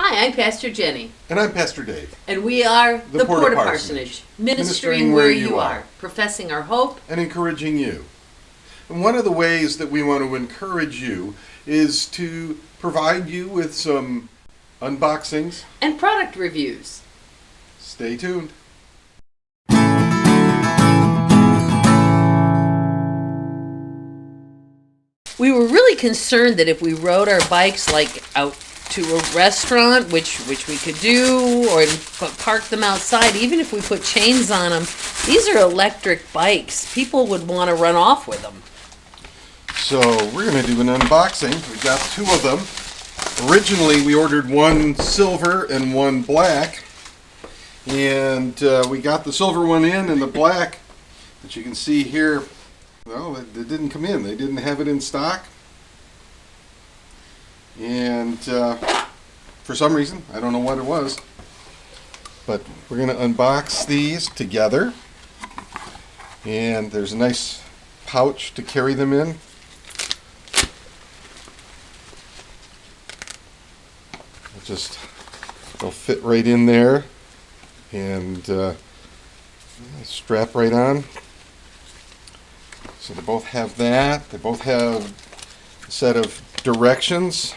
Hi, I'm Pastor Jenny. And I'm Pastor Dave. And we are the PortaParsonage, ministering where you are, professing our hope and encouraging you. And one of the ways that we want to encourage you is to provide you with some unboxings and product reviews. Stay tuned. We were really concerned that if we rode our bikes like out to a restaurant, which we could do, or park them outside, even if we put chains on them, these are electric bikes. People would want to run off with them. So we're going to do an unboxing. We've got two of them. Originally we ordered one silver and one black, and we got the silver one in, and the black that you can see here, well, it didn't come in. They didn't have it in stock. And for some reason, I don't know what it was, but we're going to unbox these together. And there's a nice pouch to carry them in. They'll fit right in there, and strap right on. So they both have that. They both have a set of directions.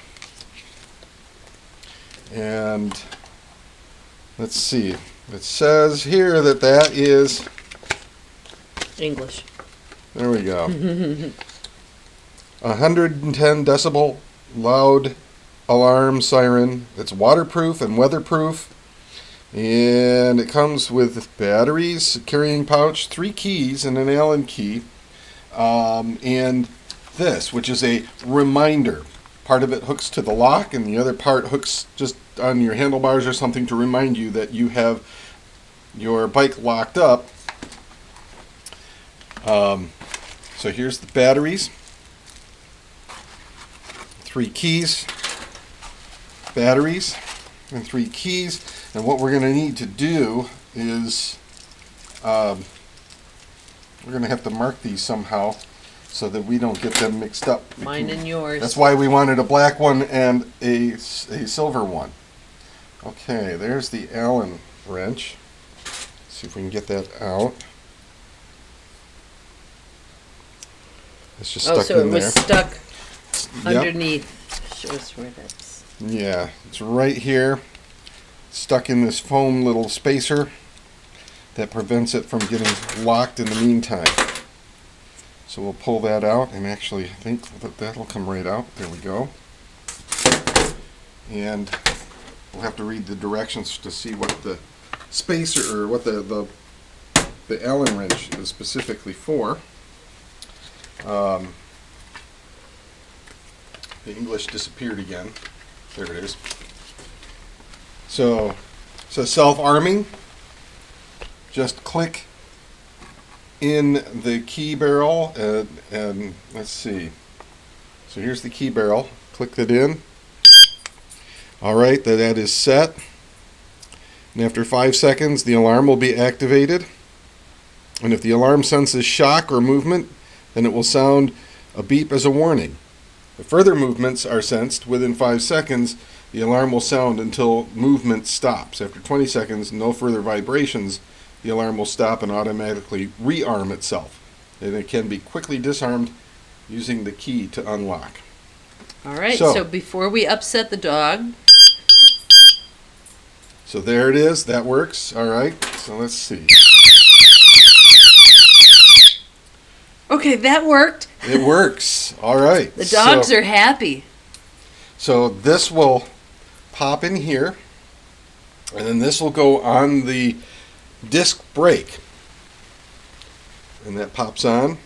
And let's see. It says here that is English. There we go. 110 decibel loud alarm siren. It's waterproof and weatherproof. And it comes with batteries, carrying pouch, 3 keys, and an Allen key. And this, which is a reminder. Part of it hooks to the lock, and the other part hooks just on your handlebars or something to remind you that you have your bike locked up. So here's the batteries. 3 keys, batteries, and 3 keys. And what we're going to need to do is we're going to have to mark these somehow so that we don't get them mixed up. Mine and yours. That's why we wanted a black one and a silver one. Okay, there's the Allen wrench. Let's see if we can get that out. It's just stuck in there. So it was stuck underneath. Show us where that's. Yeah, it's right here. Stuck in this foam little spacer that prevents it from getting locked in the meantime. So we'll pull that out, and actually I think that that'll come right out. There we go. And we'll have to read the directions to see what the spacer, or what the Allen wrench is specifically for. The English disappeared again. There it is. So self-arming. Just click in the key barrel, and let's see. So here's the key barrel. Click it in. Alright, that is set. And after 5 seconds, the alarm will be activated. And if the alarm senses shock or movement, then it will sound a beep as a warning. If further movements are sensed within 5 seconds, the alarm will sound until movement stops. After 20 seconds, no further vibrations, the alarm will stop and automatically rearm itself. And it can be quickly disarmed using the key to unlock. All right, so before we upset the dog. So there it is. That works. All right, so let's see. Okay, that worked. It works. All right. The dogs are happy. So this will pop in here, and then this will go on the disc brake, and that pops on.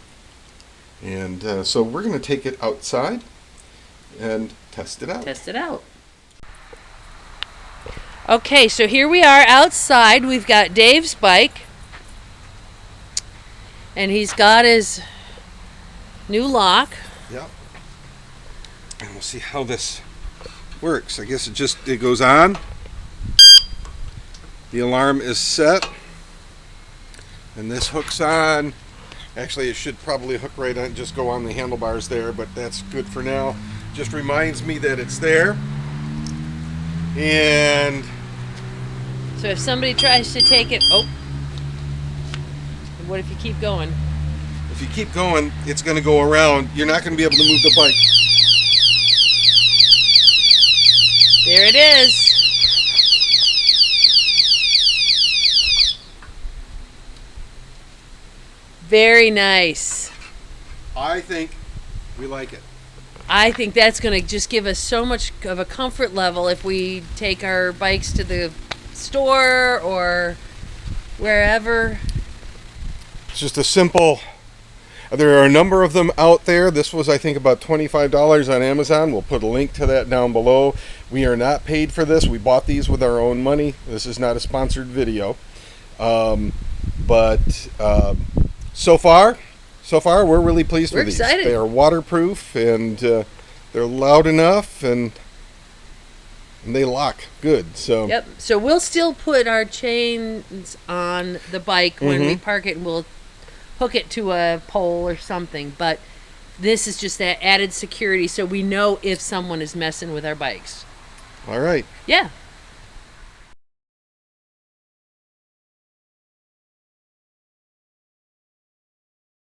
And so we're going to take it outside and test it out. Test it out. Okay, so here we are outside. We've got Dave's bike, and he's got his new lock. Yep. And we'll see how this works. I guess it goes on. The alarm is set, and this hooks on. Actually, it should probably hook right on, just go on the handlebars there, but that's good for now. Just reminds me that it's there. And So if somebody tries to take it, oh, what if you keep going? if you keep going, it's going to go around. You're not going to be able to move the bike. There it is. Very nice. I think we like it. I think that's going to just give us so much of a comfort level if we take our bikes to the store or wherever. It's just a simple. There are a number of them out there. This was, I think, about $25 on Amazon. We'll put a link to that down below. We are not paid for this. We bought these with our own money. This is not a sponsored video. But so far, we're really pleased We're with these. excited. They are waterproof and they're loud enough and they lock good. So Yep. So we'll still put our chains on the bike when we park it, and we'll hook it to a pole or something. But this is just that added security, so we know if someone is messing with our bikes. all right. Yeah.